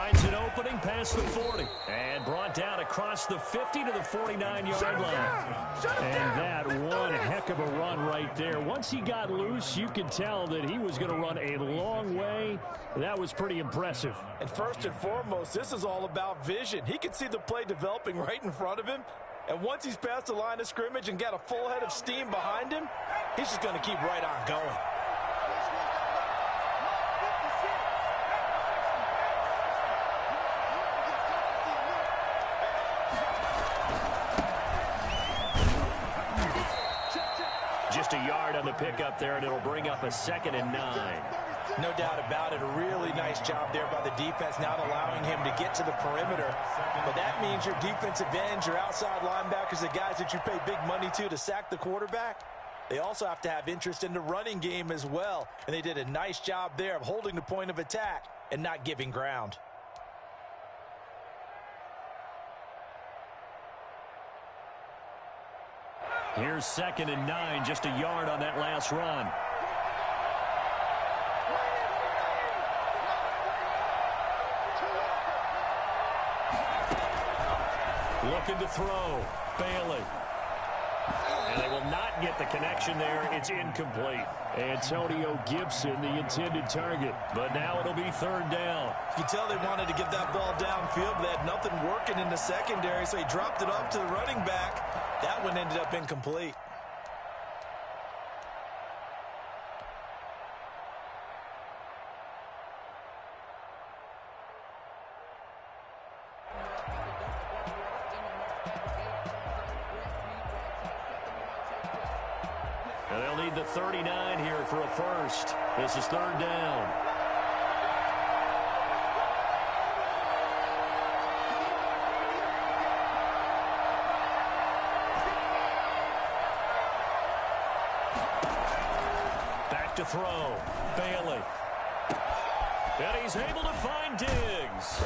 Finds an opening past the 40. And brought down across the 50 to the 49-yard line. And that one heck of a run right there. Once he got loose, you could tell that he was going to run a long way. That was pretty impressive. And first and foremost, this is all about vision. He could see the play developing right in front of him. And once he's past the line of scrimmage and got a full head of steam behind him, he's just going to keep right on going. Just a yard on the pickup there, and it'll bring up a 2nd and 9. No doubt about it. A really nice job there by the defense, not allowing him to get to the perimeter. But that means your defensive ends, your outside linebackers, the guys that you pay big money to sack the quarterback, they also have to have interest in the running game as well. And they did a nice job there of holding the point of attack and not giving ground. Here's 2nd and 9, just a yard on that last run. Looking to throw. Bailey. And they will not get the connection there. It's incomplete. Antonio Gibson, the intended target. But now it'll be 3rd down. You can tell they wanted to get that ball downfield, but they had nothing working in the secondary, so he dropped it off to the running back. That one ended up incomplete. And they'll need the 39 here for a first. This is 3rd down. Back to throw. Bailey. And he's able to find Diggs.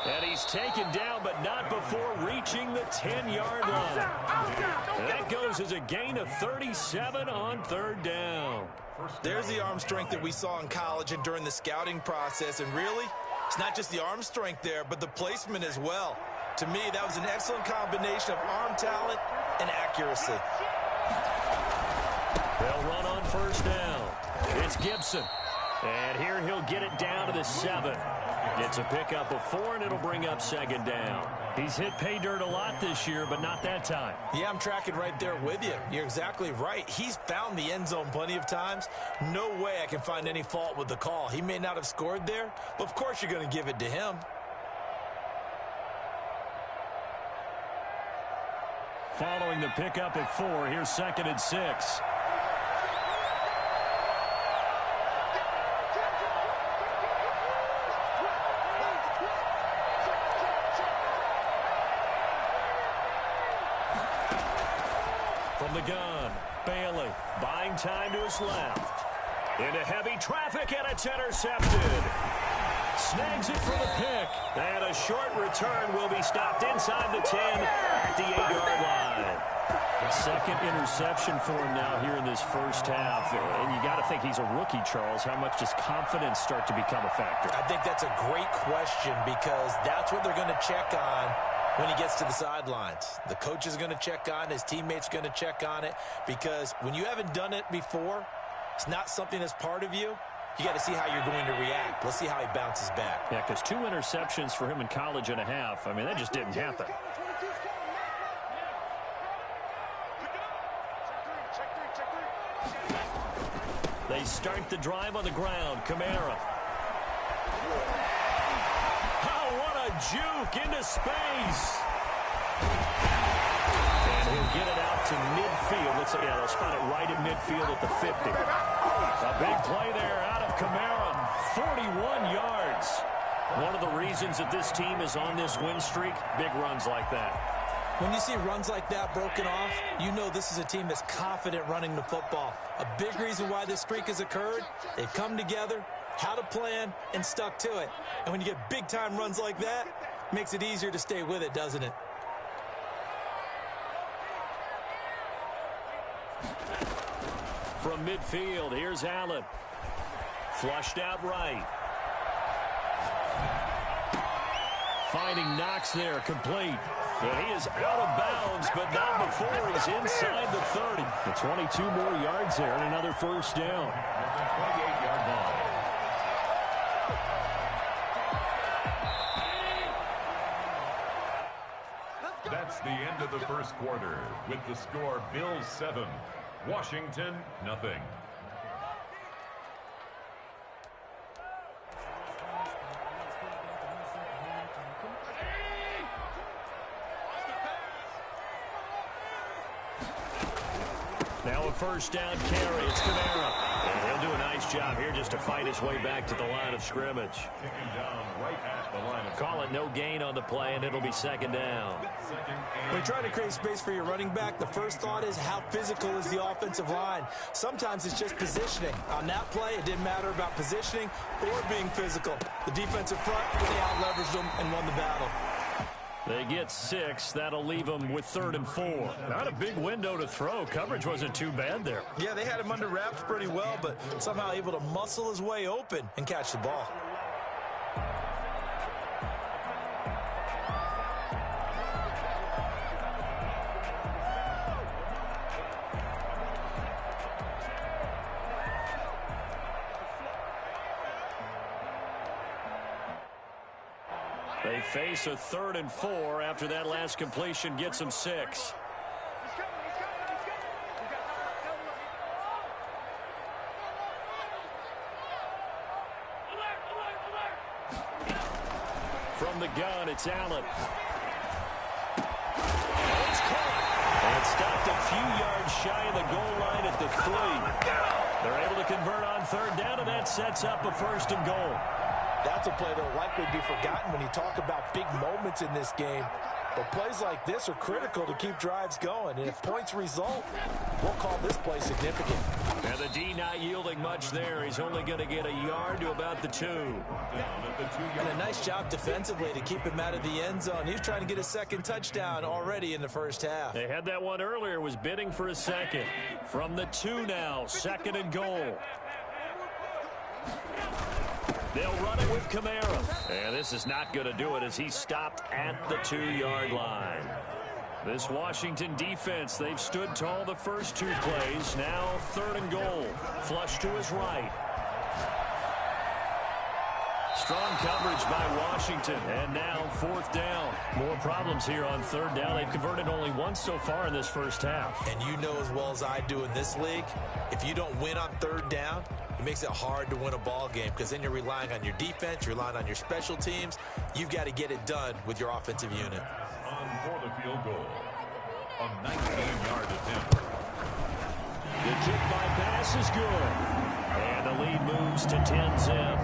And he's taken down, but not before reaching the 10-yard line. And that goes as a gain of 37 on 3rd down. There's the arm strength that we saw in college and during the scouting process. And really, it's not just the arm strength there, but the placement as well. To me, that was an excellent combination of arm talent and accuracy. They'll run on 1st down. It's Gibson. And here he'll get it down to the 7. It's a pickup of 4, and it'll bring up 2nd down. He's hit pay dirt a lot this year, but not that time. Yeah, I'm tracking right there with you. You're exactly right. He's found the end zone plenty of times. No way I can find any fault with the call. He may not have scored there, but of course you're going to give it to him. Following the pickup at 4, here's 2nd and 6. From the gun, Bailey buying time to his left. Into heavy traffic, and it's intercepted. Snags it for the pick. And a short return will be stopped inside the 10 at the 8-yard line. Second interception for him now here in this first half. And you got to think he's a rookie, Charles. How much does confidence start to become a factor? I think that's a great question because that's what they're going to check on when he gets to the sidelines. The coach is going to check on it. His teammates are going to check on it because when you haven't done it before, it's not something that's part of you. You got to see how you're going to react. Let's see how he bounces back. Yeah, because 2 interceptions for him in college and a half. I mean, that just didn't happen. They start the drive on the ground. Kamara. Oh, what a juke into space. And he'll get it out to midfield. Let's say, yeah, they'll spot it right at midfield at the 50. A big play there out of Kamara. 41 yards. One of the reasons that this team is on this win streak, big runs like that. When you see runs like that broken off, you know this is a team that's confident running the football. A big reason why this streak has occurred, they've come together, had a plan, and stuck to it. And when you get big-time runs like that, it makes it easier to stay with it, doesn't it? From midfield, here's Allen. Flushed out right. finding Knox there, complete. And he is out of bounds, but not before he's inside the 30. The 22 more yards there and another first down. 28-yard line. That's the end of the first quarter with the score Bills 7, Washington nothing. Now a first down carry. It's Kamara. And he'll do a nice job here just to fight his way back to the line of scrimmage. Taken down right at the line of Call it no gain on the play, and it'll be second down. When trying to create space for your running back, the first thought is how physical is the offensive line. Sometimes it's just positioning. On that play, it didn't matter about positioning or being physical. The defensive front, they out-leveraged them and won the battle. They get 6. That'll leave them with 3rd and 4. Not a big window to throw. Coverage wasn't too bad there. Yeah, they had him under wraps pretty well, but somehow able to muscle his way open and catch the ball. They face a 3rd and 4 after that last completion gets them 6. From the gun, it's Allen. It's caught. And stopped a few yards shy of the goal line at the 3. They're able to convert on 3rd down, and that sets up a 1st and goal. That's a play that will likely be forgotten when you talk about big moments in this game. But plays like this are critical to keep drives going. And if points result, we'll call this play significant. And the D not yielding much there. He's only going to get a yard to about the 2. And a nice job defensively to keep him out of the end zone. He was trying to get a second touchdown already in the first half. They had that one earlier, was bidding for a second. From the 2 now, 2nd and goal. They'll run it with Kamara. And this is not going to do it as he's stopped at the 2-yard line. This Washington defense, they've stood tall the first 2 plays. Now 3rd and goal. Flush to his right. Strong coverage by Washington. And now 4th down. More problems here on 3rd down. They've converted only once so far in this first half. And you know as well as I do in this league, if you don't win on 3rd down, it makes it hard to win a ball game because then you're relying on your defense, you're relying on your special teams. You've got to get it done with your offensive unit. on for the field goal. A 19-yard attempt. The kick by pass is good. And the lead moves to 10-zip.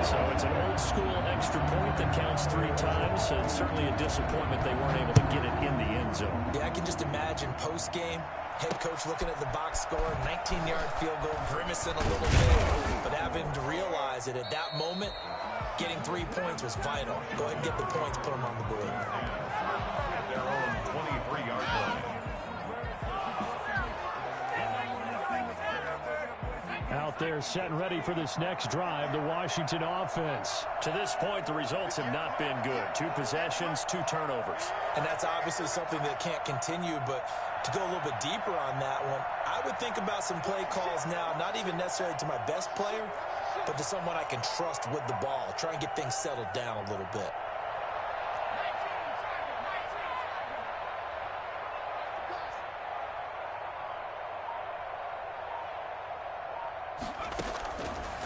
So it's an old-school extra point that counts 3 times, and certainly a disappointment they weren't able to get it in the end zone. Yeah, I can just imagine post-game, head coach looking at the box score, 19-yard field goal, grimacing a little bit, but having to realize that at that moment, getting 3 points was vital. Go ahead and get the points, put them on the board. At their own 23-yard line. Out there set and ready for this next drive, the Washington offense. To this point, the results have not been good. 2 possessions, 2 turnovers. And that's obviously something that can't continue, but to go a little bit deeper on that one, I would think about some play calls now, not even necessarily to my best player, but to someone I can trust with the ball. Try and get things settled down a little bit.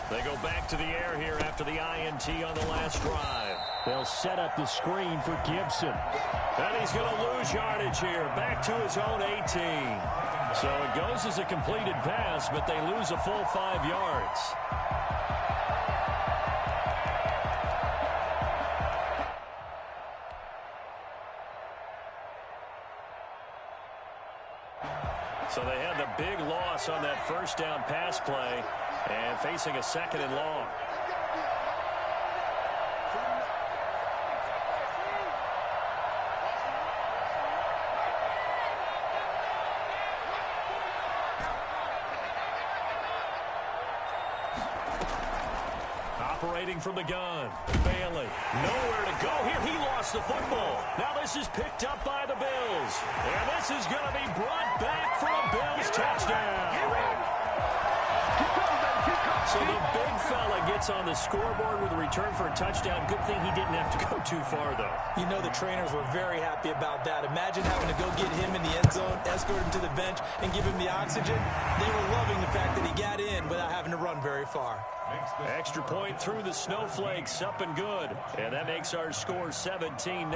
They go back to the air here after the INT on the last drive. They'll set up the screen for Gibson. And he's going to lose yardage here, back to his own 18. So it goes as a completed pass, but they lose a full 5 yards. So they had the big loss on that first down pass play and facing a 2nd and long. Separating from the gun. Bailey. Nowhere to go here. He lost the football. Now this is picked up by the Bills. And this is going to be brought back for a Bills touchdown. So the big fella gets on the scoreboard with a return for a touchdown. Good thing he didn't have to go too far, though. You know the trainers were very happy about that. Imagine having to go get him in the end zone, escort him to the bench, and give him the oxygen. They were loving the fact that he got in without having to run very far. Extra point through the snowflakes, up and good. And that makes our score 17-0.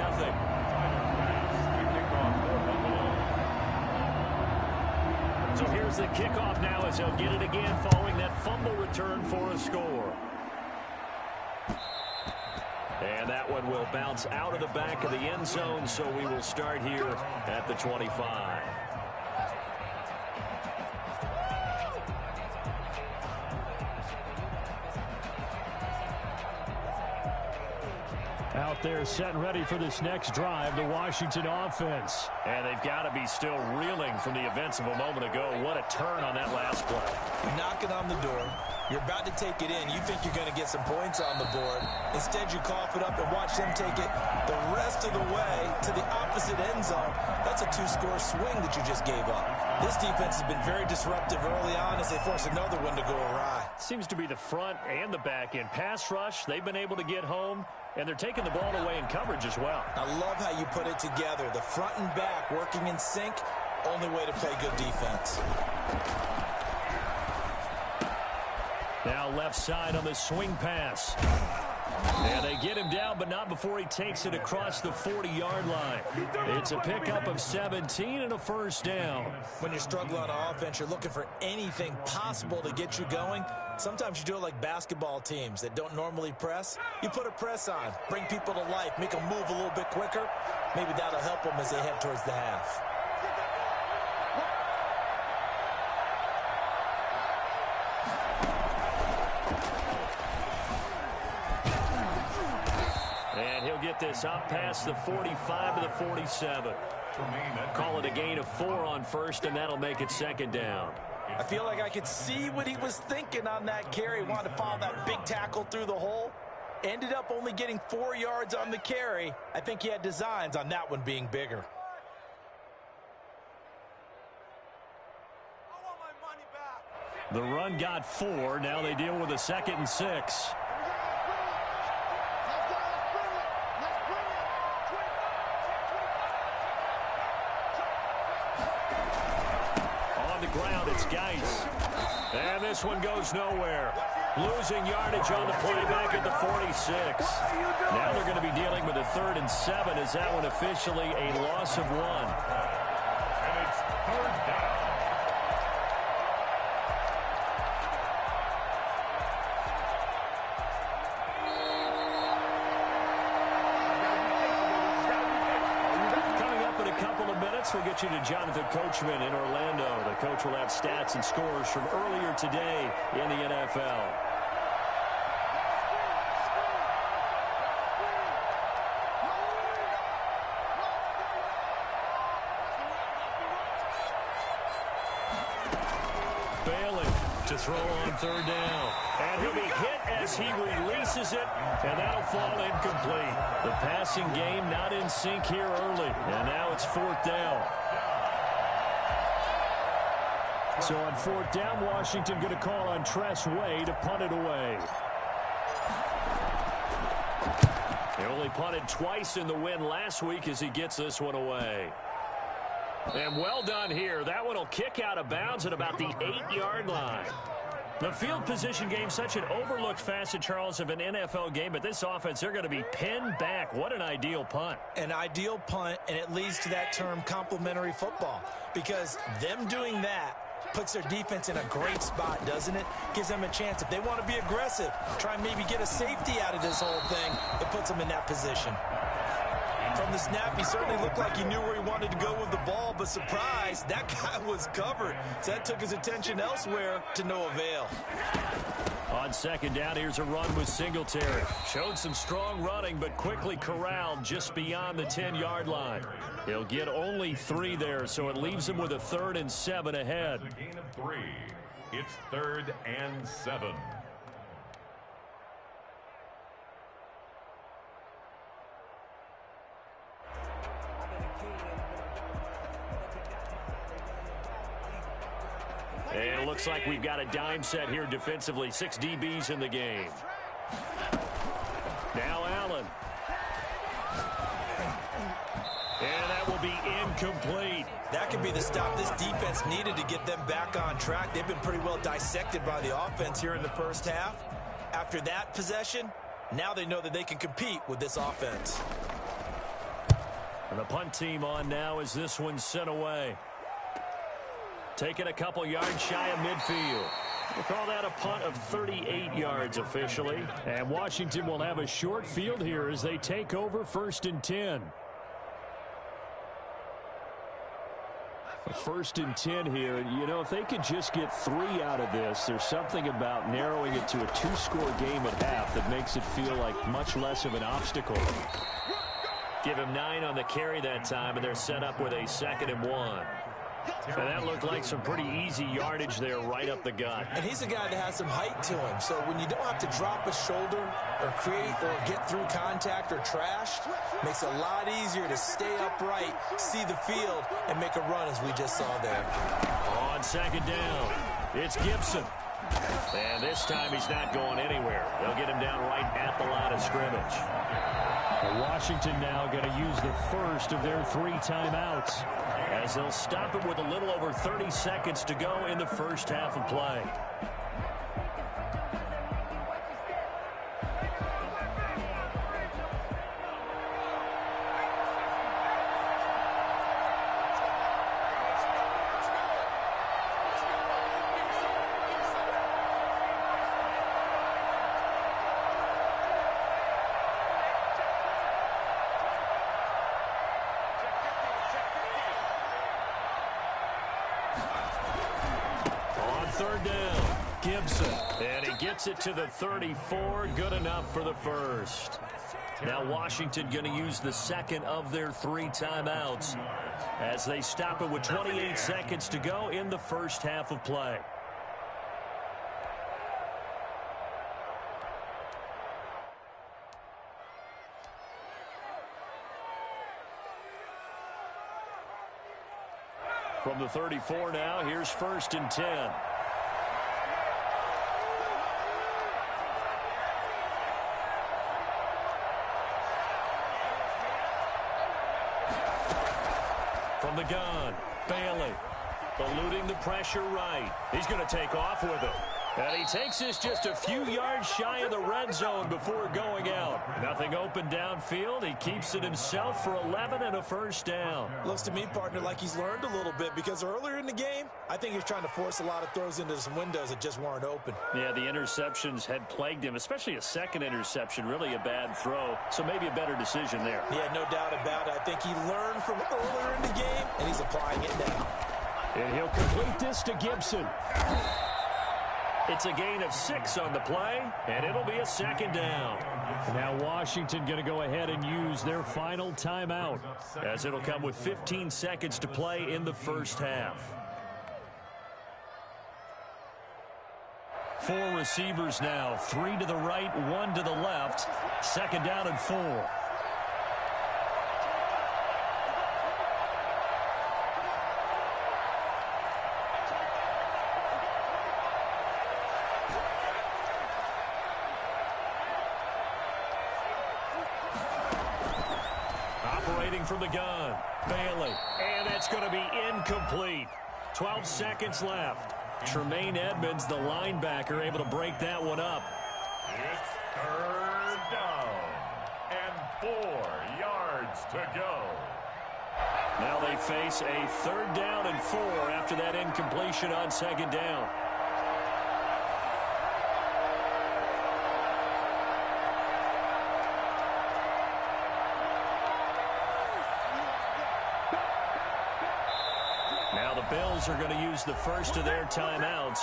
So here's the kickoff now as they'll get it again following that fumble return for a score. And that one will bounce out of the back of the end zone, so we will start here at the 25. Out there set and ready for this next drive, the Washington offense. And they've got to be still reeling from the events of a moment ago. What a turn on that last play. You're knocking on the door. You're about to take it in. You think you're going to get some points on the board. Instead, you cough it up and watch them take it the rest of the way to the opposite end zone. That's a two-score swing that you just gave up. This defense has been very disruptive early on as they force another one to go awry. Seems to be the front and the back end. Pass rush, they've been able to get home, and they're taking the ball away in coverage as well. I love how you put it together. The front and back working in sync, only way to play good defense. Now left side on the swing pass. And they get him down, but not before he takes it across the 40-yard line. It's a pickup of 17 and a first down. When you're struggling on offense, you're looking for anything possible to get you going. Sometimes you do it like basketball teams that don't normally press. You put a press on, bring people to life, make them move a little bit quicker. Maybe that'll help them as they head towards the half. And he'll get this up past the 45 to the 47. Call it a gain of 4 on first, and that'll make it second down. I feel like I could see what he was thinking on that carry. Wanted to follow that big tackle through the hole. Ended up only getting 4 yards on the carry. I think he had designs on that one being bigger. The run got 4. Now they deal with a 2nd and 6. Ground, it's Geis. And this one goes nowhere. Losing yardage on the play back at the 46. Now they're going to be dealing with a 3rd and 7 as that one officially a loss of 1. And it's 3rd down. We'll get you to Jonathan Coachman in Orlando. The coach will have stats and scores from earlier today in the NFL. Bailey to throw on 3rd down. And he'll be hit as he releases it, and that'll fall incomplete. The passing game not in sync here early, and now it's 4th down. So on 4th down, Washington going to call on Tress Way to punt it away. He only punted twice in the win last week as he gets this one away. And well done here. That one will kick out of bounds at about the 8-yard line. The field position game, such an overlooked facet, Charles, of an NFL game, but this offense, they're going to be pinned back. What an ideal punt. An ideal punt, and it leads to that term complementary football, because them doing that puts their defense in a great spot, doesn't it? Gives them a chance. If they want to be aggressive, try and maybe get a safety out of this whole thing, it puts them in that position. From the snap, he certainly looked like he knew where he wanted to go with the ball, but surprise, that guy was covered. So that took his attention elsewhere to no avail. On 2nd down, here's a run with Singletary. Showed some strong running, but quickly corralled just beyond the 10-yard line. He'll get only 3 there, so it leaves him with a 3rd and 7 ahead. A gain of 3. It's 3rd and 7. And it looks like we've got a dime set here defensively. 6 DBs in the game. Now Allen. And that will be incomplete. That could be the stop this defense needed to get them back on track. They've been pretty well dissected by the offense here in the first half. After that possession, now they know that they can compete with this offense. And the punt team on now as this one's sent away. Taking a couple yards shy of midfield. We'll call that a punt of 38 yards officially. And Washington will have a short field here as they take over 1st and 10. First and 10 here. You know, if they could just get 3 out of this, there's something about narrowing it to a 2-score game at half that makes it feel like much less of an obstacle. Give him 9 on the carry that time, and they're set up with a 2nd and 1. And that looked like some pretty easy yardage there right up the gut. And he's a guy that has some height to him. So when you don't have to drop a shoulder or create or get through contact or trash, makes it a lot easier to stay upright, see the field, and make a run as we just saw there. On 2nd down, it's Gibson. And this time he's not going anywhere. They'll get him down right at the line of scrimmage. Washington now going to use the first of their 3 timeouts as they'll stop it with a little over 30 seconds to go in the first half of play. And he gets it to the 34. Good enough for the first. Now Washington going to use the 2nd of their 3 timeouts as they stop it with 28 seconds to go in the first half of play. From the 34 now, here's 1st and 10. From the gun, Bailey, eluding the pressure right. He's going to take off with it. And he takes this just a few yards shy of the red zone before going out. Nothing open downfield. He keeps it himself for 11 and a first down. Looks to me, partner, like he's learned a little bit because earlier in the game, I think he's trying to force a lot of throws into some windows that just weren't open. Yeah, the interceptions had plagued him, especially a second interception, really a bad throw. So maybe a better decision there. Yeah, no doubt about it. I think he learned from earlier in the game, and he's applying it now. And he'll complete this to Gibson. It's a gain of 6 on the play, and it'll be a 2nd down. Now Washington going to go ahead and use their final timeout, as it'll come with 15 seconds to play in the first half. 4 receivers now, 3 to the right, 1 to the left. 2nd down and 4. From the gun, Bailey, and that's going to be incomplete. 12 seconds left. Tremaine Edmonds, the linebacker, able to break that one up. It's 3rd down and 4 yards to go. Now they face a 3rd down and 4 after that incompletion on 2nd down. Bills are going to use the first of their timeouts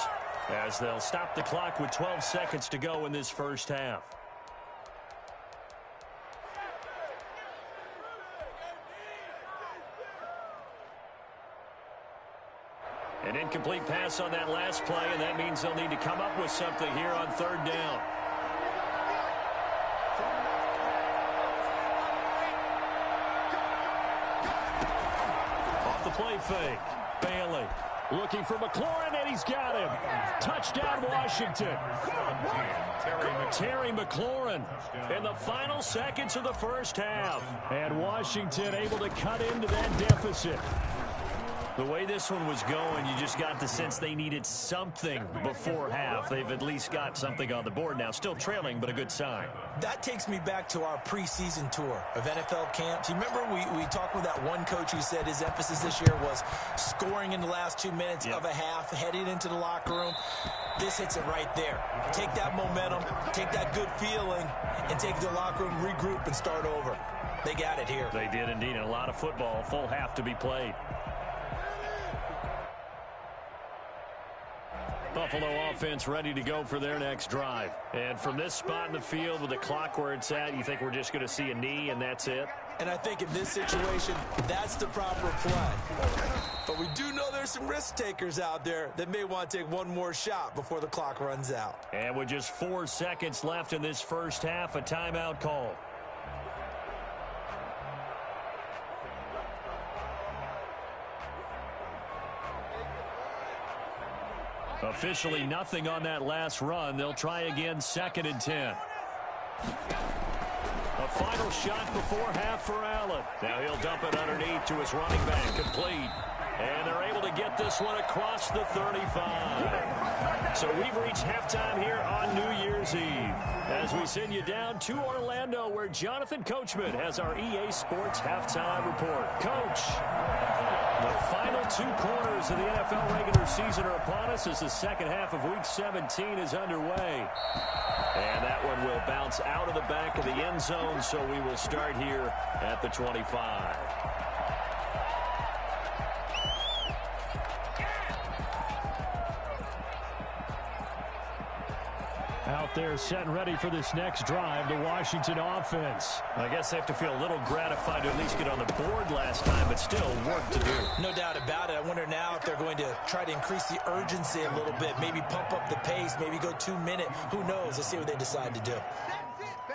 as they'll stop the clock with 12 seconds to go in this first half. An incomplete pass on that last play, and that means they'll need to come up with something here on 3rd down. Off the play fake. Bailey Looking for McLaurin, and he's got him. Touchdown, Washington. Terry McLaurin in the final seconds of the first half. And Washington able to cut into that deficit. The way this one was going, you just got the sense they needed something before half. They've at least got something on the board now. Still trailing, but a good sign. That takes me back to our preseason tour of NFL camps. You remember we talked with that one coach who said his emphasis this year was scoring in the last 2 minutes of a half, heading into the locker room. This hits it right there. Take that momentum, take that good feeling, and take it to the locker room, regroup, and start over. They got it here. They did indeed. And a lot of football, full half to be played. Buffalo offense ready to go for their next drive. And from this spot in the field with the clock where it's at, you think we're just going to see a knee and that's it? And I think in this situation, that's the proper play. But we do know there's some risk takers out there that may want to take one more shot before the clock runs out. And with just 4 seconds left in this first half, a timeout call. Officially nothing on that last run. They'll try again, 2nd and 10. A final shot before half for Allen. Now he'll dump it underneath to his running back, complete. And they're able to get this one across the 35. So we've reached halftime here on New Year's Eve as we send you down to Orlando where Jonathan Coachman has our EA Sports Halftime Report. Coach, the final 2 quarters of the NFL regular season are upon us as the second half of Week 17 is underway. And that one will bounce out of the back of the end zone, so we will start here at the 25. Out there set and ready for this next drive, the Washington offense. I guess they have to feel a little gratified to at least get on the board last time, but still work to do. No doubt about it. I wonder now if they're going to try to increase the urgency a little bit, maybe pump up the pace, maybe go 2 minute. Who knows? Let's see what they decide to do.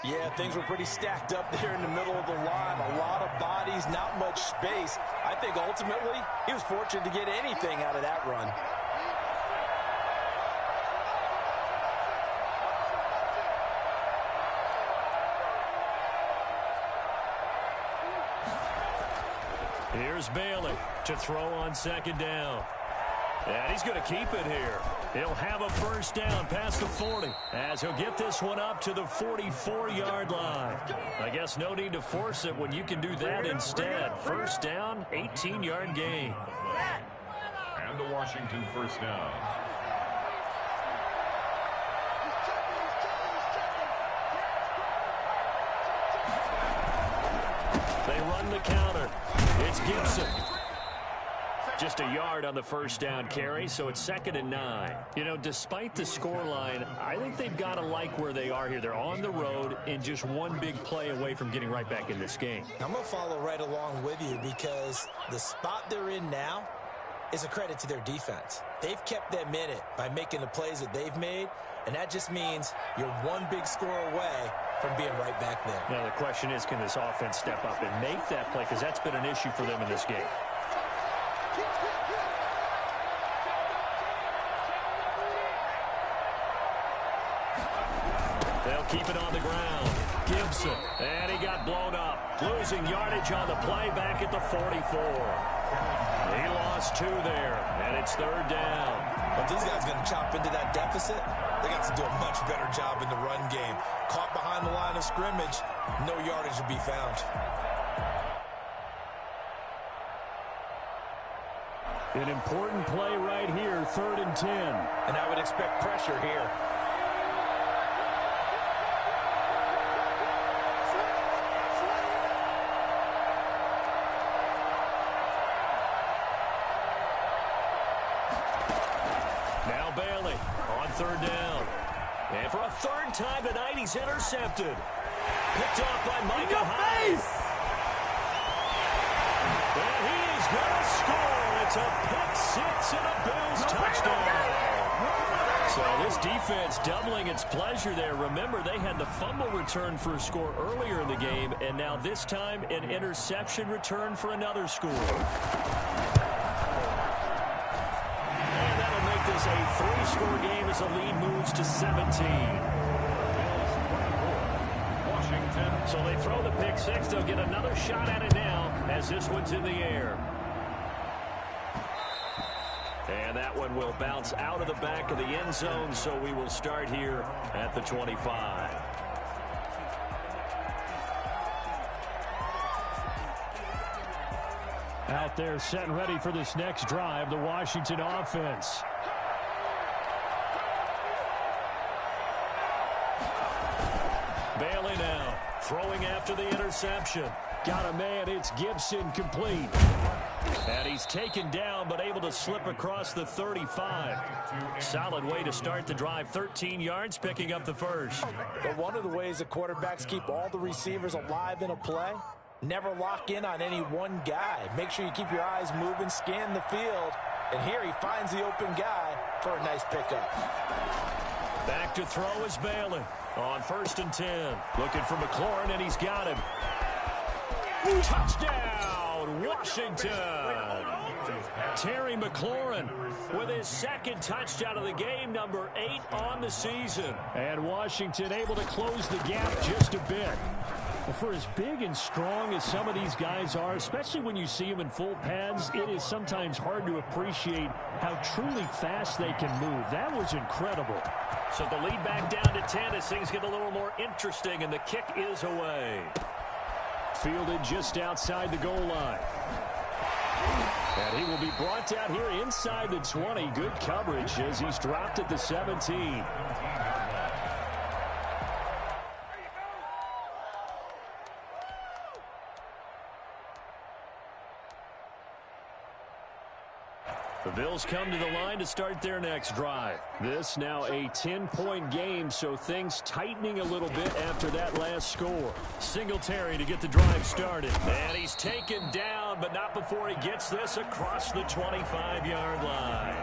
Yeah, things were pretty stacked up there in the middle of the line. A lot of bodies, not much space. I think ultimately he was fortunate to get anything out of that run. Here's Bailey to throw on 2nd down. And he's going to keep it here. He'll have a first down past the 40 as he'll get this one up to the 44-yard line. I guess no need to force it when you can do that instead. First down, 18-yard gain. And the Washington first down. They run the counter. It's Gibson. Just a yard on the first down carry, so it's 2nd and 9. You know, despite the scoreline, I think they've got to like where they are here. They're on the road and just one big play away from getting right back in this game. I'm going to follow right along with you because the spot they're in now is a credit to their defense. They've kept them in it by making the plays that they've made, and that just means you're one big score away from being right back there. Now, the question is, can this offense step up and make that play? Because that's been an issue for them in this game. They'll keep it on the ground. Gibson, and he got blown up. Losing yardage on the play back at the 44. He lost 2 there, and it's 3rd down. If these guys are going to chop into that deficit, they got to do a much better job in the run game. Caught behind the line of scrimmage, no yardage to be found. An important play right here, 3rd and 10. And I would expect pressure here. Now Bailey on 3rd down. And for a 3rd time tonight, he's intercepted. Picked off by Micah Hyde. And he is going to score. It's a pick 6 and a Bills touchdown. So this defense doubling its pleasure there. Remember, they had the fumble return for a score earlier in the game, and now this time an interception return for another score. is a 3-score game as the lead moves to 17. Washington. So they throw the pick six. They'll get another shot at it now as this one's in the air. And that one will bounce out of the back of the end zone, so we will start here at the 25. Out there set and ready for this next drive, the Washington offense. Bailey now throwing after the interception. Got a man, it's Gibson, complete. And he's taken down but able to slip across the 35. Solid way to start the drive. 13 yards, picking up the first. But one of the ways that quarterbacks keep all the receivers alive in a play, never lock in on any one guy. Make sure you keep your eyes moving, scan the field. And here he finds the open guy for a nice pickup. Back to throw is Bailey on 1st and 10. Looking for McLaurin, and he's got him. Touchdown, Washington. Terry McLaurin with his second touchdown of the game, number 8 on the season. And Washington able to close the gap just a bit. Well, for as big and strong as some of these guys are, especially when you see them in full pads, it is sometimes hard to appreciate how truly fast they can move. That was incredible. So the lead back down to 10 as things get a little more interesting, and the kick is away. Fielded just outside the goal line. And he will be brought down here inside the 20. Good coverage as he's dropped at the 17. The Bills come to the line to start their next drive. This now a 10-point game, so things tightening a little bit after that last score. Singletary to get the drive started. And he's taken down, but not before he gets this across the 25-yard line.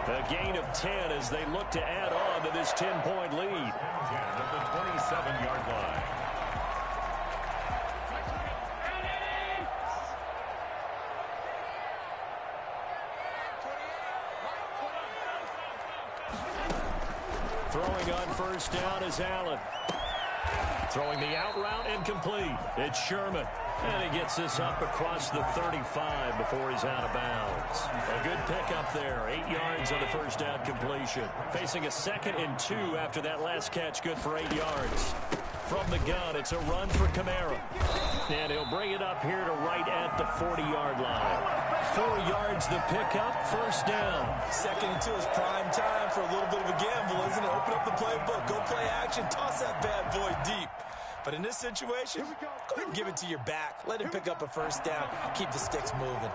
A gain of 10 as they look to add on to this 10-point lead. At the 27-yard line. Throwing on 1st down is Allen. Throwing the out route incomplete. It's Sherman. And he gets this up across the 35 before he's out of bounds. A good pickup there. 8 yards on the 1st down completion. Facing a 2nd and 2 after that last catch. Good for 8 yards. From the gun, it's a run for Kamara. And he'll bring it up here to right at the 40-yard line. 4 yards the pickup, 1st down. 2nd and 2 is prime time for a little bit of a gamble, isn't it? Open up the playbook, go play action, toss that bad boy deep. But in this situation, go ahead and give it to your back. Let him pick up a 1st down. Keep the sticks moving.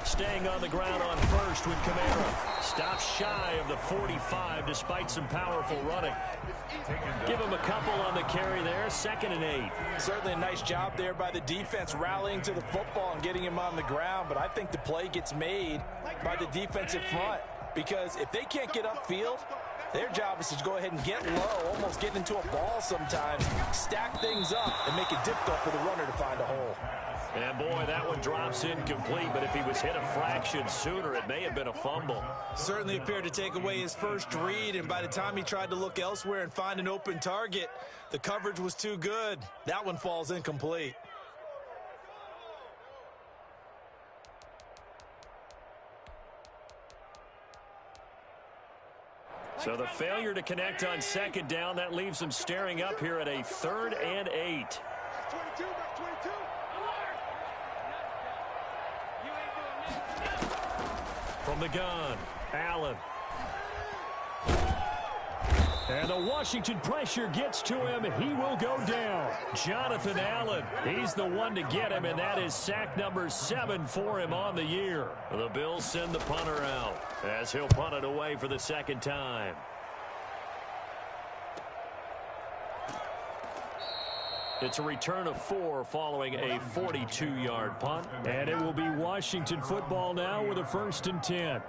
Staying on the ground on 1st with Kamara. Stops shy of the 45 despite some powerful running. Give him a couple on the carry there. 2nd and 8. Certainly a nice job there by the defense rallying to the football and getting him on the ground. But I think the play gets made by the defensive front. Because if they can't get upfield, their job is to go ahead and get low, almost get into a ball sometimes, stack things up, and make it difficult for the runner to find a hole. And boy, that one drops incomplete, but if he was hit a fraction sooner, it may have been a fumble. Certainly appeared to take away his first read, and by the time he tried to look elsewhere and find an open target, the coverage was too good. That one falls incomplete. So the failure to connect on 2nd down, that leaves him staring up here at a 3rd and 8. From the gun, Allen. And the Washington pressure gets to him. He will go down. Jonathan Allen, he's the one to get him, and that is sack number 7 for him on the year. The Bills send the punter out as he'll punt it away for the 2nd time. It's a return of 4 following a 42-yard punt. And it will be Washington football now with a 1st and 10.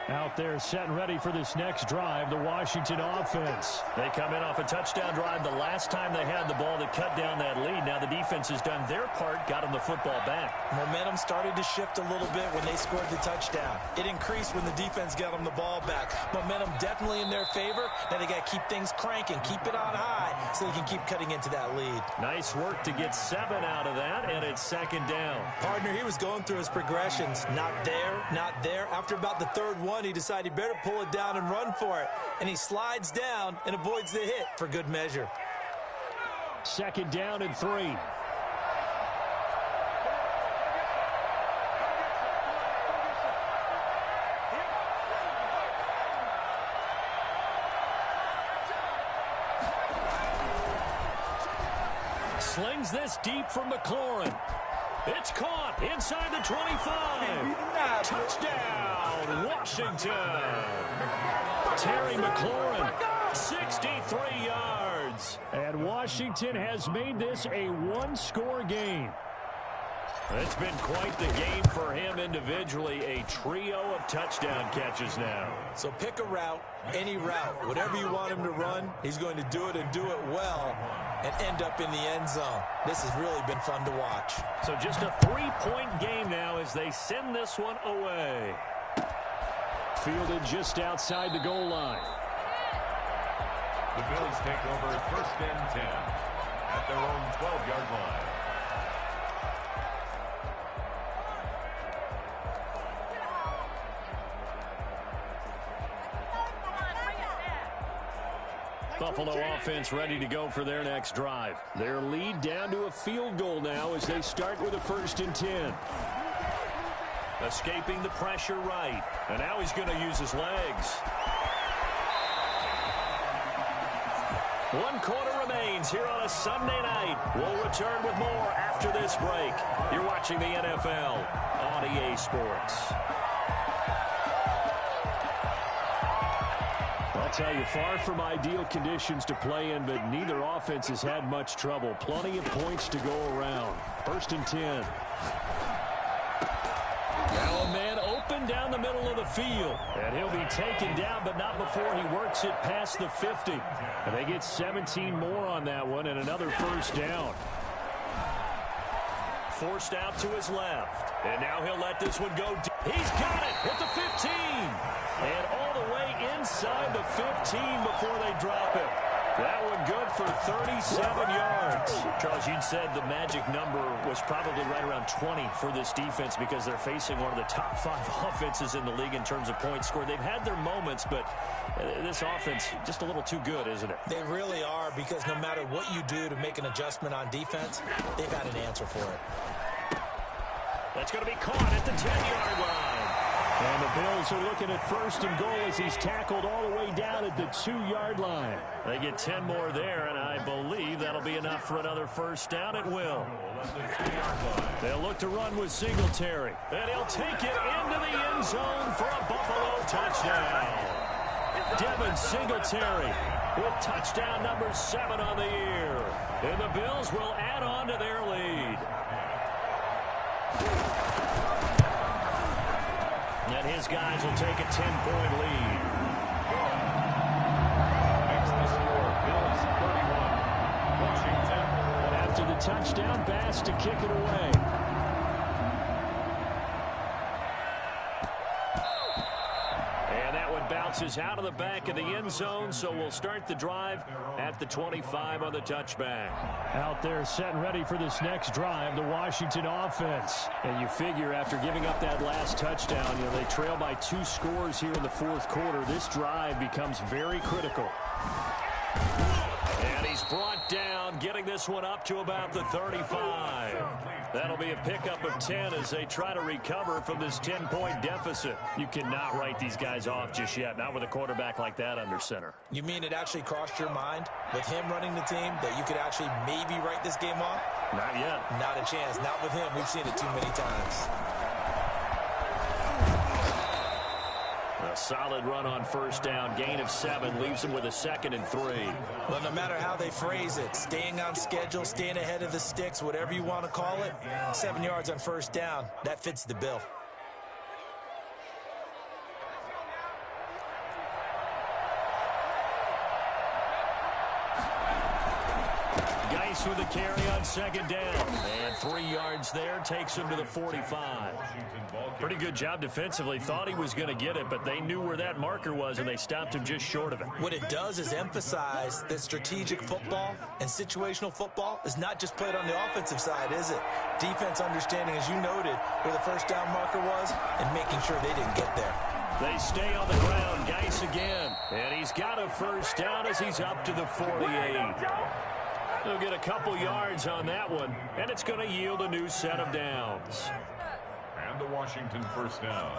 Out there set and ready for this next drive, the Washington offense. They come in off a touchdown drive the last time they had the ball that cut down that lead. Now the defense has done their part, got them the football back. Momentum started to shift a little bit when they scored the touchdown. It increased when the defense got them the ball back. Momentum definitely in their favor. Now they got to keep things cranking, keep it on high so they can keep cutting into that lead. Nice work to get 7 out of that, and it's second down. Partner, he was going through his progressions. Not there, not there. After about the third one, he decided he better pull it down and run for it. And he slides down and avoids the hit for good measure. Second down and 3. Slings this deep from McLaurin. It's caught inside the 25. Touchdown, Washington. Terry McLaurin, 63 yards. And Washington has made this a one-score game. It's been quite the game for him individually. A trio of touchdown catches now. So pick a route, any route. Whatever you want him to run, he's going to do it and do it well and end up in the end zone. This has really been fun to watch. So just a 3-point game now as they send this one away. Fielded just outside the goal line. The Bills take over 1st and 10 at their own 12-yard line. Buffalo offense ready to go for their next drive. Their lead down to a field goal now as they start with a 1st and 10. Escaping the pressure right. And now he's going to use his legs. 1 quarter remains here on a Sunday night. We'll return with more after this break. You're watching the NFL on EA Sports. I'll tell you, far from ideal conditions to play in, but neither offense has had much trouble. Plenty of points to go around. 1st and 10. Now a man open down the middle of the field. And he'll be taken down, but not before he works it past the 50. And they get 17 more on that one and another 1st down. Forced out to his left. And now he'll let this one go. He's got it at the 15. And all the way inside the 15 before they drop it. That one good for 37 yards. Charles, you'd said the magic number was probably right around 20 for this defense because they're facing one of the top 5 offenses in the league in terms of points scored. They've had their moments, but this offense just a little too good, isn't it? They really are, because no matter what you do to make an adjustment on defense, they've had an answer for it. That's going to be caught at the 10-yard line. And the Bills are looking at 1st and goal as he's tackled all the way down at the 2-yard line. They get 10 more there, and I believe that'll be enough for another 1st down at will. They'll look to run with Singletary. And he'll take it into the end zone for a Buffalo touchdown. Devin Singletary with touchdown number 7 on the year. And the Bills will add on to their lead. And his guys will take a 10-point lead. Makes the score Bills 31, Washington. And after the touchdown, Bass to kick it away. And that one bounces out of the back of the end zone, so we'll start the drive at the 25 on the touchback. Out there set and ready for this next drive, the Washington offense. And you figure after giving up that last touchdown, they trail by 2 scores here in the 4th quarter. This drive becomes very critical. And he's brought down, getting this one up to about the 35. That'll be a pickup of 10 as they try to recover from this 10-point deficit. You cannot write these guys off just yet, not with a quarterback like that under center. You mean it actually crossed your mind with him running the team that you could actually maybe write this game off? Not yet. Not a chance. Not with him. We've seen it too many times. A solid run on 1st down. Gain of 7 leaves them with a 2nd and 3. Well, no matter how they phrase it, staying on schedule, staying ahead of the sticks, whatever you want to call it, 7 yards on 1st down, that fits the bill. Rice with a carry on second down. And 3 yards there takes him to the 45. Pretty good job defensively. Thought he was going to get it, but they knew where that marker was, and they stopped him just short of it. What it does is emphasize that strategic football and situational football is not just played on the offensive side, is it? Defense understanding, as you noted, where the first down marker was and making sure they didn't get there. They stay on the ground. Geis again. And he's got a first down as he's up to the 48. He'll get a couple yards on that one, and it's going to yield a new set of downs. And the Washington first down.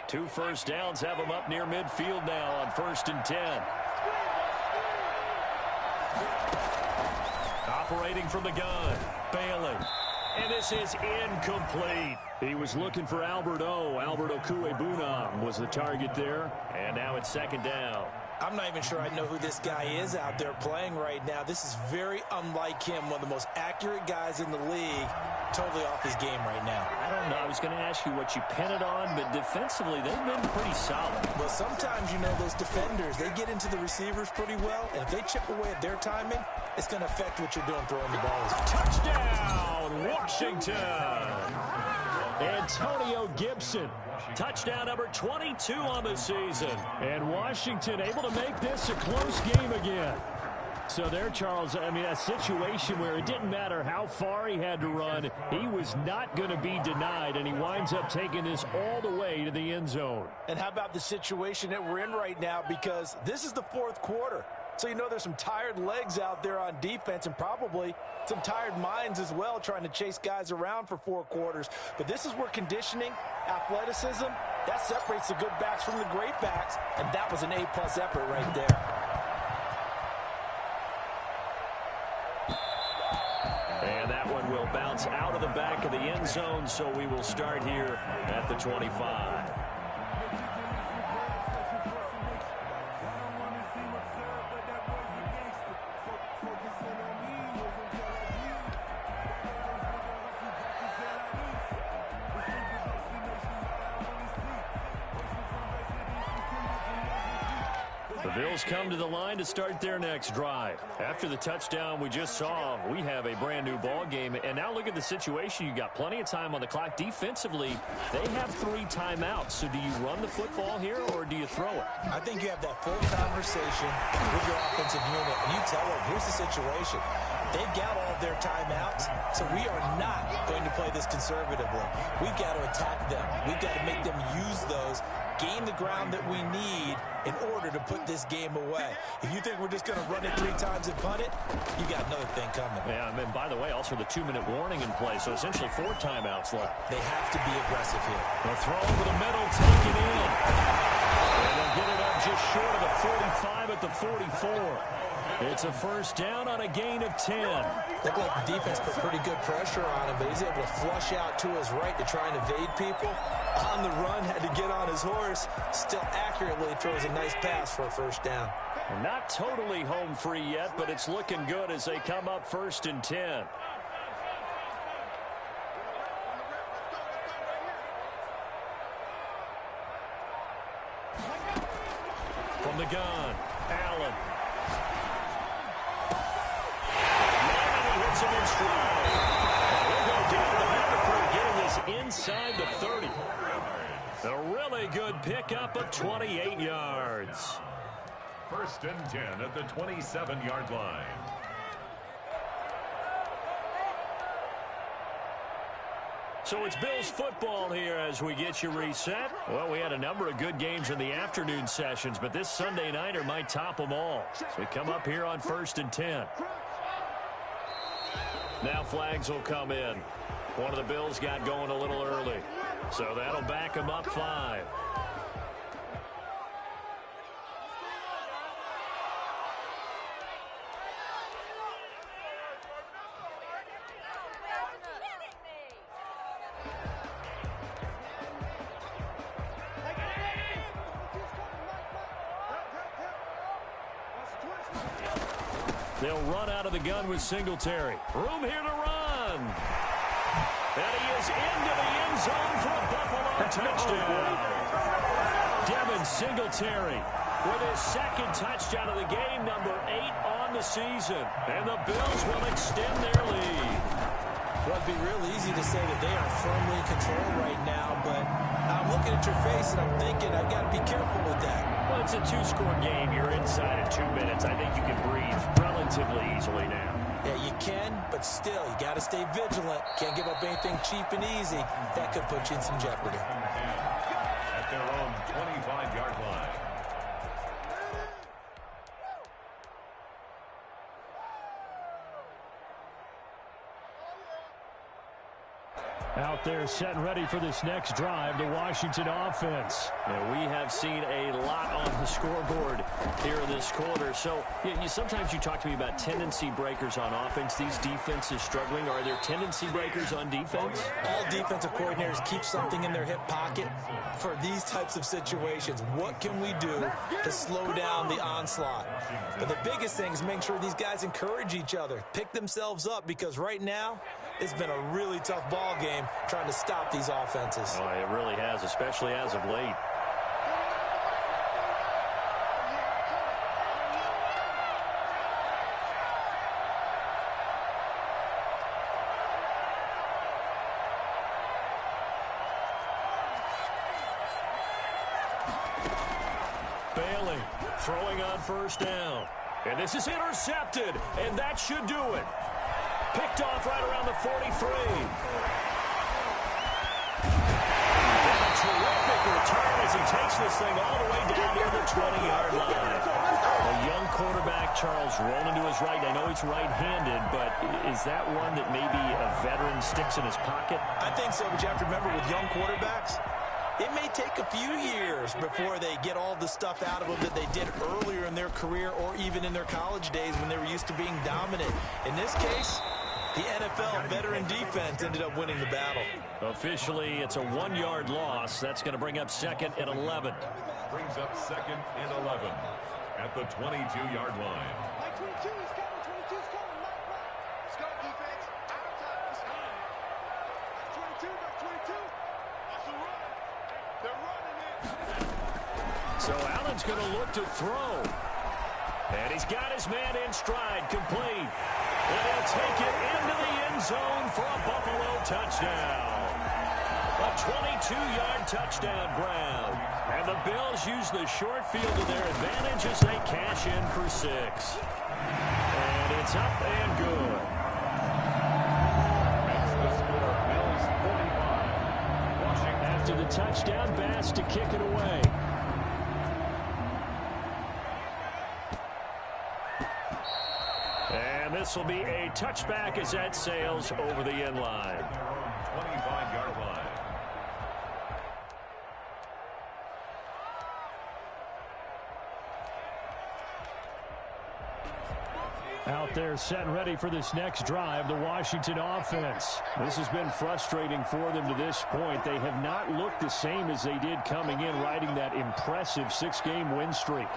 Two first downs have them up near midfield now on 1st and 10. Operating from the gun, Bailey. And this is incomplete. He was looking for Alberto. Alberto Cuebunam was the target there. And now it's second down. I'm not even sure I know who this guy is out there playing right now. This is very unlike him, one of the most accurate guys in the league. Totally off his game right now. I don't know. I was going to ask you what you pin it on, but defensively, they've been pretty solid. Well, sometimes, you know, those defenders, they get into the receivers pretty well, and if they chip away at their timing, it's going to affect what you're doing throwing the ball. Touchdown, Washington! Antonio Gibson. Touchdown number 22 on the season. And Washington able to make this a close game again. So there, Charles, I mean, a situation where it didn't matter how far he had to run, he was not going to be denied, and he winds up taking this all the way to the end zone. And how about the situation that we're in right now, because this is the fourth quarter. So you know there's some tired legs out there on defense and probably some tired minds as well trying to chase guys around for 4 quarters. But this is where conditioning, athleticism, that separates the good backs from the great backs, and that was an A-plus effort right there. And that one will bounce out of the back of the end zone, so we will start here at the 25. The Bills come to the line to start their next drive. After the touchdown we just saw, we have a brand new ball game. And now look at the situation. You got plenty of time on the clock. Defensively, they have 3 timeouts. So do you run the football here or do you throw it? I think you have that full conversation with your offensive unit, and you tell them, here's the situation. They've got all of their timeouts, so we are not going to play this conservatively. We've got to attack them. We've got to make them use those, gain the ground that we need in order to put this game away. If you think we're just going to run it 3 times and punt it, you got another thing coming. Yeah, and by the way, also the 2-minute warning in play, so essentially 4 timeouts left. They have to be aggressive here. The throw over the middle, taken in. And they'll get it up just short of the 45 at the 44. It's a first down on a gain of 10. Looked like the defense put pretty good pressure on him, but he's able to flush out to his right to try and evade people. On the run, had to get on his horse. Still accurately throws a nice pass for a first down. Not totally home free yet, but it's looking good as they come up 1st and 10. From the gun, Allen. Hits him in stride. He'll go down the middle for getting this inside the 30. A really good pickup of 28 yards. 1st and 10 at the 27-yard line. So it's Bills football here as we get you reset. Well, we had a number of good games in the afternoon sessions, but this Sunday nighter might top them all. So we come up here on 1st and 10. Now flags will come in. One of the Bills got going a little early. So that'll back them up 5. They'll run out of the gun with Singletary. Room here to run. And he is into the end zone for a Buffalo Touchdown. Devin Singletary with his second touchdown of the game, number 8 on the season. And the Bills will extend their lead. Well, it'd be real easy to say that they are firmly in control right now, but I'm looking at your face and I'm thinking I've got to be careful with that. Well, it's a 2-score game. You're inside in 2 minutes. I think you can breathe relatively easily now. Yeah, you can, but still, you got to stay vigilant. Can't give up anything cheap and easy. That could put you in some jeopardy. At their own 25-yard line. Out there set and ready for this next drive, the Washington offense. Yeah, we have seen a lot on the scoreboard here in this quarter. So sometimes you talk to me about tendency breakers on offense. These defenses struggling. Are there tendency breakers on defense? All defensive coordinators keep something in their hip pocket for these types of situations. What can we do to slow down the onslaught? But the biggest thing is make sure these guys encourage each other, pick themselves up, because right now it's been a really tough ball game trying to stop these offenses. Oh, it really has, especially as of late. Bailey throwing on first down. And this is intercepted, and that should do it. Picked off right around the 43. And a terrific return as he takes this thing all the way down near the 20-yard line. A young quarterback, Charles, rolling to his right. I know he's right-handed, but is that one that maybe a veteran sticks in his pocket? I think so, but you have to remember with young quarterbacks, it may take a few years before they get all the stuff out of them that they did earlier in their career or even in their college days when they were used to being dominant. In this case, the NFL veteran defense ended up winning the battle. Officially, it's a 1-yard loss. That's going to bring up 2nd and 11. Brings up 2nd and 11 at the 22-yard line. 22 is coming. 22 is coming. Let's go, defense. Out of time. Let's go. 22. That's 22. That's a run. They're running it. So Allen's going to look to throw. And he's got his man in stride, complete. And he'll take it into the end zone for a Buffalo touchdown. A 22-yard touchdown grab. And the Bills use the short field to their advantage as they cash in for 6. And it's up and good. Makes the score Bills 45. Washington. After the touchdown, Bass to kick it away. And this will be a touchback as that sails over the end line. 25-yard line. Out there set and ready for this next drive, the Washington offense. This has been frustrating for them to this point. They have not looked the same as they did coming in, riding that impressive 6-game win streak.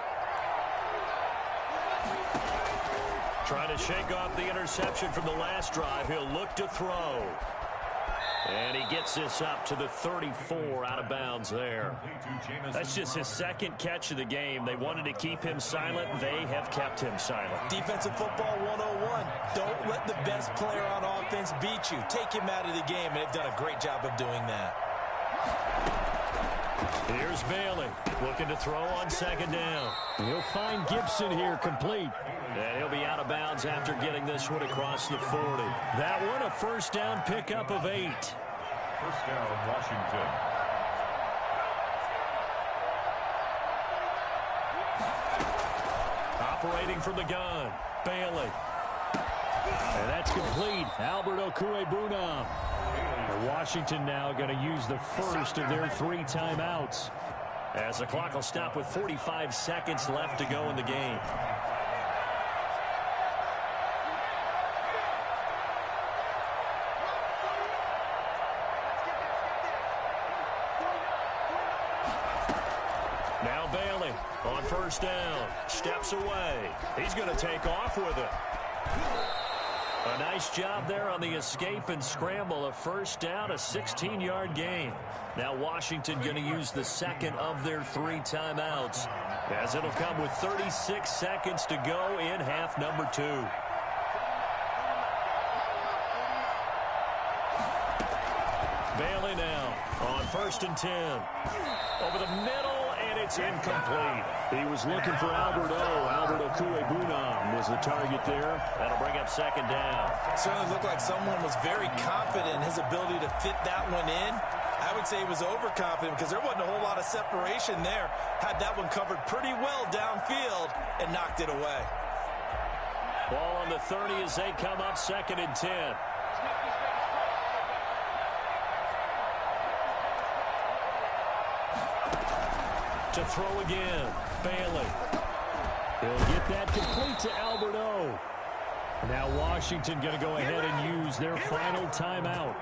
Trying to shake off the interception from the last drive. He'll look to throw. And he gets this up to the 34 out of bounds there. That's just his second catch of the game. They wanted to keep him silent. They have kept him silent. Defensive football 101. Don't let the best player on offense beat you. Take him out of the game, and they've done a great job of doing that. Here's Bailey looking to throw on 2nd down. He'll find Gibson here, complete. And he'll be out of bounds after getting this one across the 40. That one a first down pickup of 8. First down, Washington. Operating from the gun, Bailey. And that's complete. Albert Okwuegbunam. Washington now going to use the first of their 3 timeouts. As the clock will stop with 45 seconds left to go in the game. Now Bailey on first down. Steps away. He's going to take off with it. A nice job there on the escape and scramble. A first down, a 16-yard gain. Now Washington going to use the second of their 3 timeouts, as it'll come with 36 seconds to go in half number 2. Bailey now on 1st and 10. Over the middle, and it's incomplete. He was looking for Albert O. Albert Okuebunam was the target there. That'll bring up 2nd down. Certainly looked like someone was very confident in his ability to fit that one in. I would say he was overconfident because there wasn't a whole lot of separation there. Had that one covered pretty well downfield and knocked it away. Ball on the 30 as they come up 2nd and 10. To throw again, Bailey. He'll get that complete to Albert O. Now Washington going to go ahead and use their final timeout,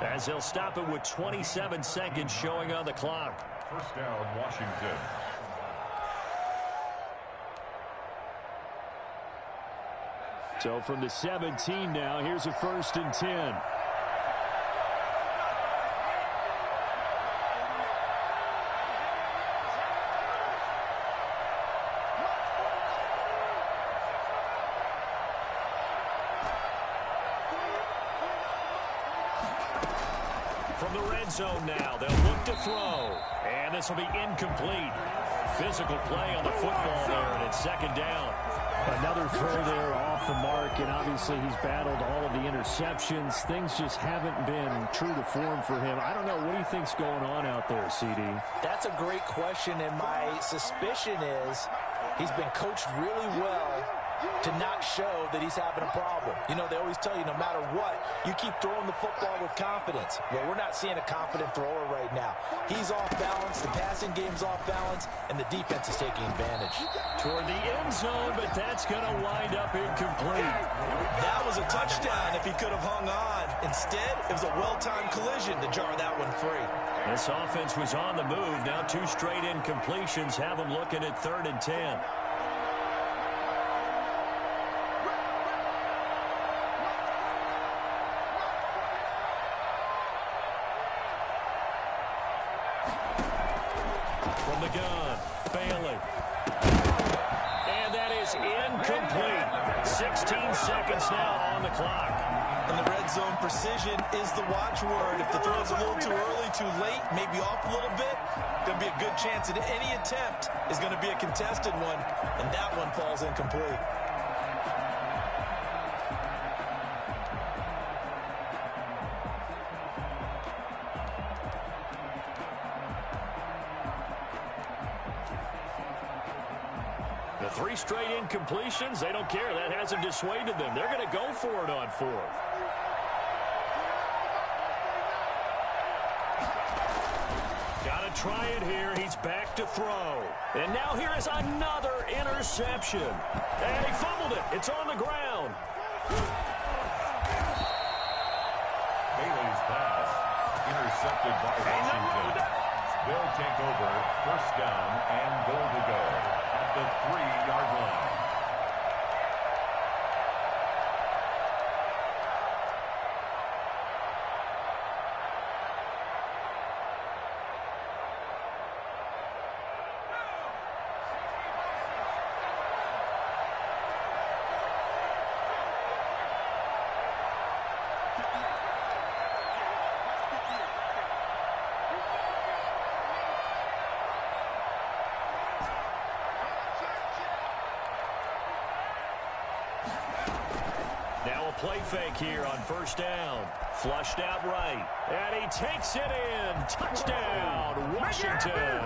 as they'll stop it with 27 seconds showing on the clock. First down, Washington. So from the 17 now, here's a 1st and 10. From the red zone now, they'll look to throw. And this will be incomplete. Physical play on the football there, and it's 2nd down. Another throw there off the mark, and obviously he's battled all of the interceptions. Things just haven't been true to form for him. I don't know. What do you think's going on out there, CD? That's a great question, and my suspicion is he's been coached really well to not show that he's having a problem. You know, they always tell you no matter what, you keep throwing the football with confidence. Well, we're not seeing a confident thrower right now. He's off balance, the passing game's off balance, and the defense is taking advantage. Toward the end zone, but that's going to wind up incomplete. That was a touchdown if he could have hung on. Instead, it was a well-timed collision to jar that one free. This offense was on the move. Now 2 straight incompletions have them looking at 3rd and 10. From the gun, Bailey. And that is incomplete. 16 seconds now on the clock. And the red zone precision is the watchword. If the throw's a little too early, too late, maybe off a little bit, going to be a good chance that any attempt is going to be a contested one, and that one falls incomplete. The 3 straight incompletions, they don't care. That hasn't dissuaded them. They're going to go for it on 4th. Got to try it here. He's back to throw. And now here is another interception. And he fumbled it. It's on the ground. Bailey's pass intercepted by Washington. They'll take over 1st down and goal to go at the 3-yard line. Play fake here on 1st down. Flushed out right. And he takes it in. Touchdown, Washington.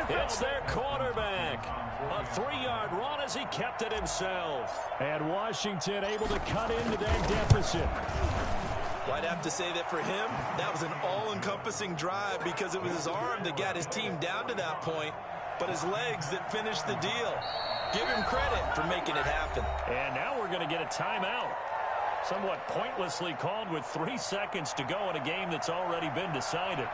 It's their quarterback. A 3-yard run as he kept it himself. And Washington able to cut into that deficit. Well, I'd have to say that for him, that was an all-encompassing drive because it was his arm that got his team down to that point, but his legs that finished the deal. Give him credit for making it happen. And now we're going to get a timeout. Somewhat pointlessly called with 3 seconds to go in a game that's already been decided.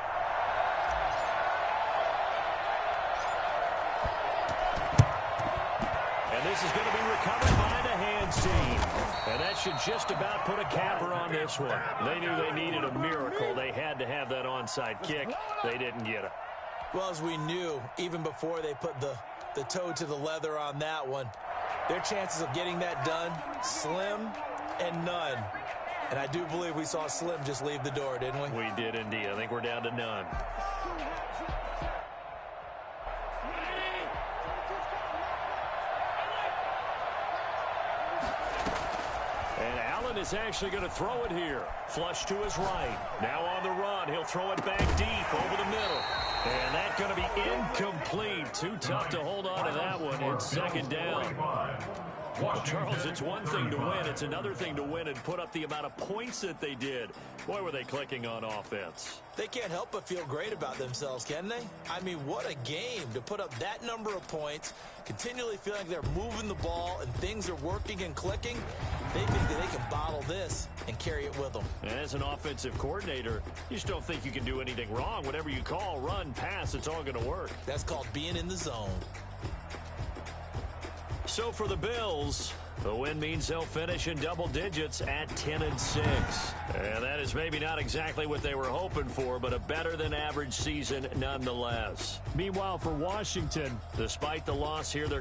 And This is going to be recovered by the hands team. And that should just about put a capper on this one. They knew they needed a miracle. They had to have that onside kick. They didn't get it. Well, as we knew, even before they put the toe to the leather on that one, their chances of getting that done, slim and none. And I do believe we saw Slim just leave the door, didn't we? We did indeed. I think we're down to none. And Allen is actually going to throw it here. Flush to his right. Now on the run. He'll throw it back deep over the middle. And that's going to be incomplete. Too tough to hold on to that one. It's second down. Charles, it's one thing to win. It's another thing to win and put up the amount of points that they did. Boy, were they clicking on offense. They can't help but feel great about themselves, can they? I mean, what a game to put up that number of points, continually feeling like they're moving the ball and things are working and clicking. They think that they can bottle this and carry it with them. As an offensive coordinator, you just don't think you can do anything wrong. Whatever you call, run, pass, it's all going to work. That's called being in the zone. So for the Bills, the win means they'll finish in double digits at 10-6. And that is maybe not exactly what they were hoping for, but a better than average season nonetheless. Meanwhile, for Washington, despite the loss here, they're going